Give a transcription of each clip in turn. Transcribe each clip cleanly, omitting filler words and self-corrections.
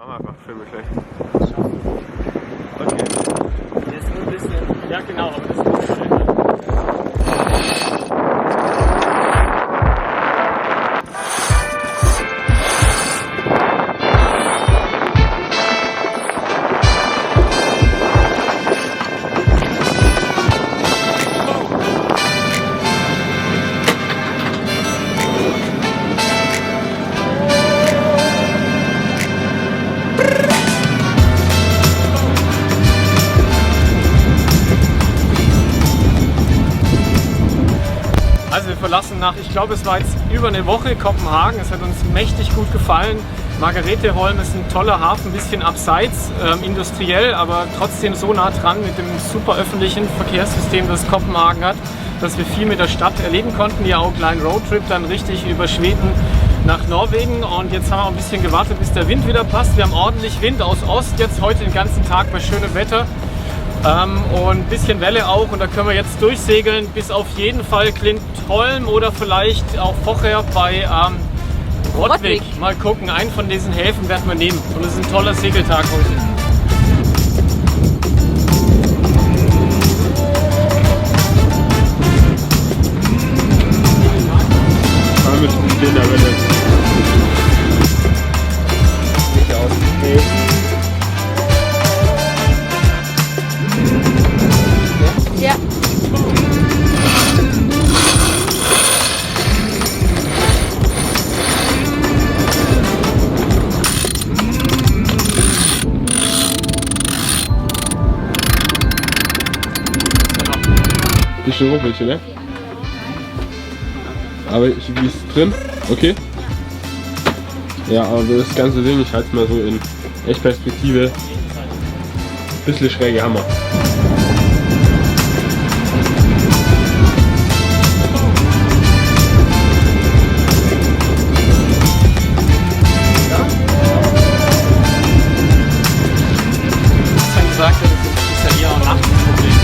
Mach einfach, film mich gleich. Okay. Der ist nur ein bisschen. Ja, genau, aber das ist gut. Also wir verlassen nach, ich glaube es war jetzt über eine Woche Kopenhagen, es hat uns mächtig gut gefallen. Margareteholm ist ein toller Hafen, ein bisschen abseits, industriell, aber trotzdem so nah dran mit dem super öffentlichen Verkehrssystem, das Kopenhagen hat, dass wir viel mit der Stadt erleben konnten. Ja, auch einen kleinen Roadtrip dann richtig über Schweden nach Norwegen, und jetzt haben wir ein bisschen gewartet, bis der Wind wieder passt. Wir haben ordentlich Wind aus Ost, jetzt heute den ganzen Tag bei schönem Wetter. Und ein bisschen Welle auch, und da können wir jetzt durchsegeln bis auf jeden Fall Klintholm oder vielleicht auch vorher bei Rottwik. Mal gucken, einen von diesen Häfen werden wir nehmen, und es ist ein toller Segeltag heute. Ja. Bisschen Ruppelchen, ne? Aber wie ist es drin? Okay. Ja, aber das ganze Ding, ich halte es mal so in Echtperspektive. Bisschen schräge Hammer. Gesagt, das ist ja eher ein Nachtproblem.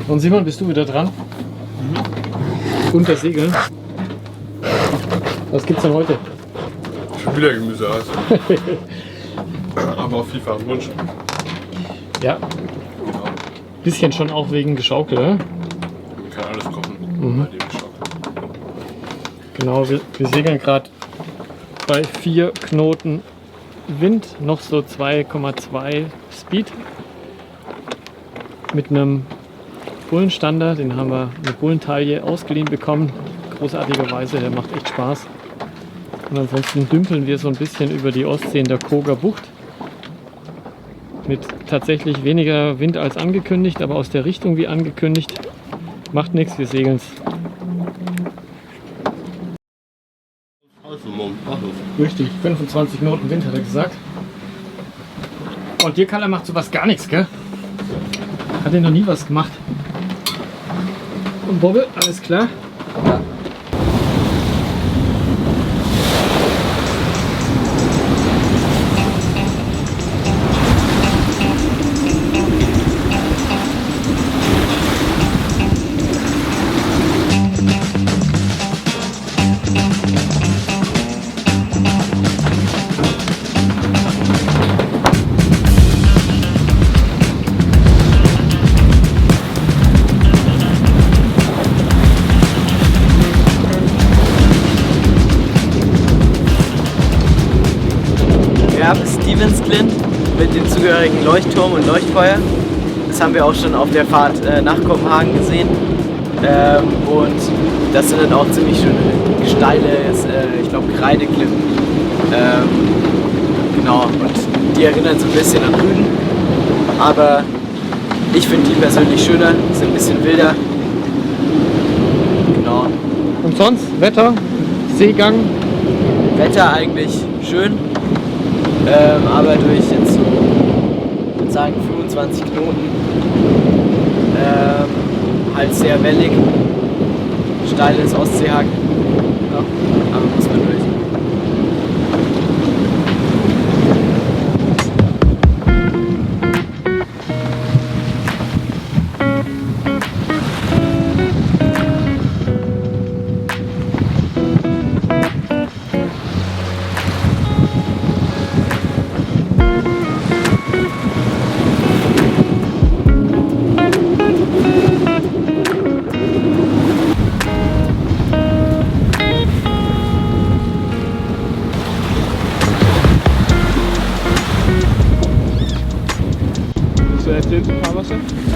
Und Simon, bist du wieder dran? Unter Segeln. Was gibt's denn heute? Schon wieder Gemüse aus. Aber auf vielfachen Wunsch. Ja. Genau. Bisschen schon auch wegen Geschaukel, oder? Man kann alles kochen. Bei dem Geschaukel. Genau, wir segeln gerade bei 4 Knoten Wind, noch so 2,2 Speed. Mit einem Bullenstander, den haben wir eine Bullentaille ausgeliehen bekommen. Großartigerweise, der macht echt Spaß. Und ansonsten dümpeln wir so ein bisschen über die Ostsee in der Koger Bucht. Mit tatsächlich weniger Wind als angekündigt, aber aus der Richtung wie angekündigt. Macht nichts, wir segeln es. Also, Mom, mach los. Richtig, 25 Knoten Wind hat er gesagt. Und dir, Kalle, macht sowas gar nichts, gell? Hat er noch nie was gemacht. Und Bobbe, alles klar? Ja. Stevens Clint mit dem zugehörigen Leuchtturm und Leuchtfeuer. Das haben wir auch schon auf der Fahrt nach Kopenhagen gesehen. Und das sind dann auch ziemlich schöne, steile, ich glaube, Kreideklippen. Genau, und die erinnern so ein bisschen an Rügen. Aber ich finde die persönlich schöner, sind ein bisschen wilder. Genau. Und sonst? Wetter? Seegang? Wetter eigentlich schön. Aber durch jetzt so, ich würde sagen 25 Knoten, halt sehr wellig, steiles Ostseehang, ja, aber muss man durch.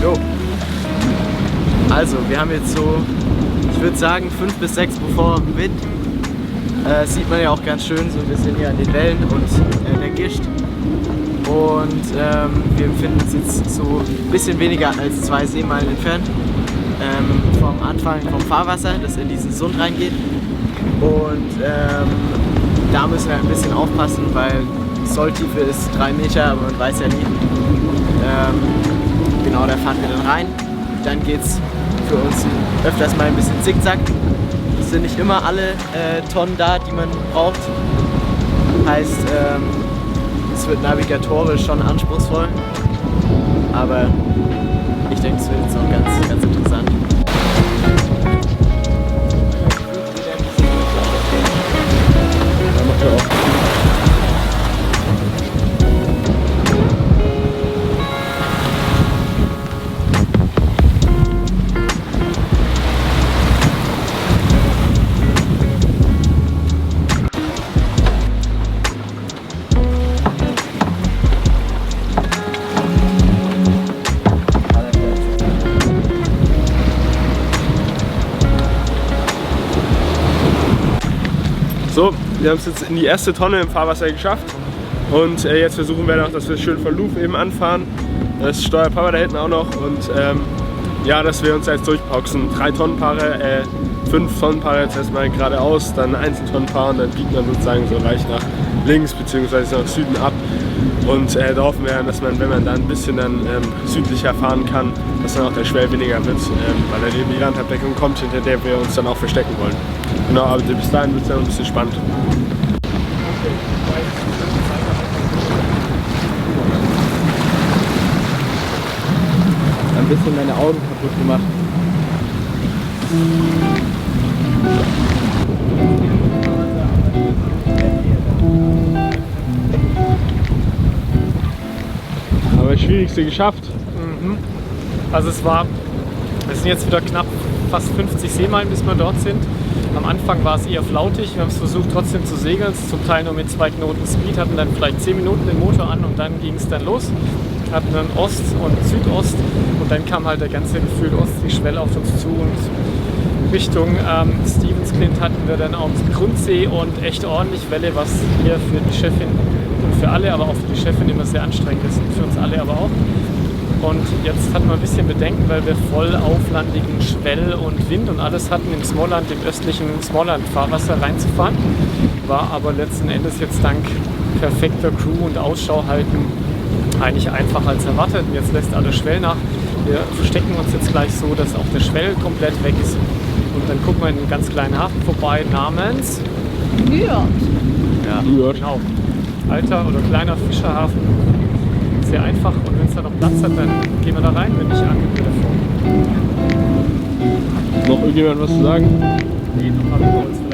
Jo. Also, wir haben jetzt so, ich würde sagen 5 bis 6 Buffer Wind. Sieht man ja auch ganz schön so ein bisschen hier an den Wellen und der Gischt. Und wir befinden uns jetzt so ein bisschen weniger als 2 Seemeilen entfernt vom Anfang vom Fahrwasser, das in diesen Sund reingeht. Und da müssen wir ein bisschen aufpassen, weil Solltiefe ist 3 Meter, aber man weiß ja nie. Genau, da fahren wir dann rein. Dann geht es für uns öfters mal ein bisschen zickzack. Es sind nicht immer alle Tonnen da, die man braucht. Heißt, es wird navigatorisch schon anspruchsvoll. Aber ich denke, es wird jetzt auch ganz, ganz interessant. So, wir haben es jetzt in die erste Tonne im Fahrwasser geschafft und jetzt versuchen wir noch, dass wir schön von Louvre eben anfahren. Das steuert Papa da hinten auch noch und ja, dass wir uns jetzt durchboxen. 3 Tonnenpaare, 5 Tonnenpaare jetzt erstmal geradeaus, dann 1 Tonnenpaar und dann biegt man sozusagen so leicht nach links bzw. nach Süden ab. Und da hoffen wir, dass man, wenn man dann ein bisschen dann, südlicher fahren kann, dass dann auch der Schwell weniger wird, weil dann eben die Landabdeckung kommt, hinter der wir uns dann auch verstecken wollen. Genau, aber bis dahin wird es dann ein bisschen spannend. Ein bisschen meine Augen kaputt gemacht. Aber das Schwierigste geschafft. Also wir sind jetzt wieder knapp fast 50 Seemeilen, bis wir dort sind. Am Anfang war es eher flautig, wir haben es versucht trotzdem zu segeln, zum Teil nur mit 2 Knoten Speed, hatten dann vielleicht 10 Minuten den Motor an und dann ging es dann los. Hatten dann Ost und Südost und dann kam halt der ganze gefühlt Ostsee-Schwell auf uns zu und Richtung Stevens Clint hatten wir dann auch Grundsee und echt ordentlich Welle, was hier für die Chefin und für alle, aber auch für die Chefin immer sehr anstrengend ist und für uns alle aber auch. Und jetzt hatten wir ein bisschen Bedenken, weil wir voll auflandigen Schwell und Wind und alles hatten im Smallland, im östlichen Smallland-Fahrwasser reinzufahren. War aber letzten Endes jetzt dank perfekter Crew und Ausschau halten eigentlich einfacher als erwartet. Und jetzt lässt alles Schwell nach. Wir verstecken uns jetzt gleich so, dass auch der Schwell komplett weg ist. Und dann gucken wir in einen ganz kleinen Hafen vorbei namens New York. Ja. New York. Genau. Alter oder kleiner Fischerhafen. Sehr einfach. Und wenn es da noch Platz hat, dann gehen wir da rein, wenn nicht angemeldet davor. Noch irgendjemand was zu sagen? Nee, noch haben wir uns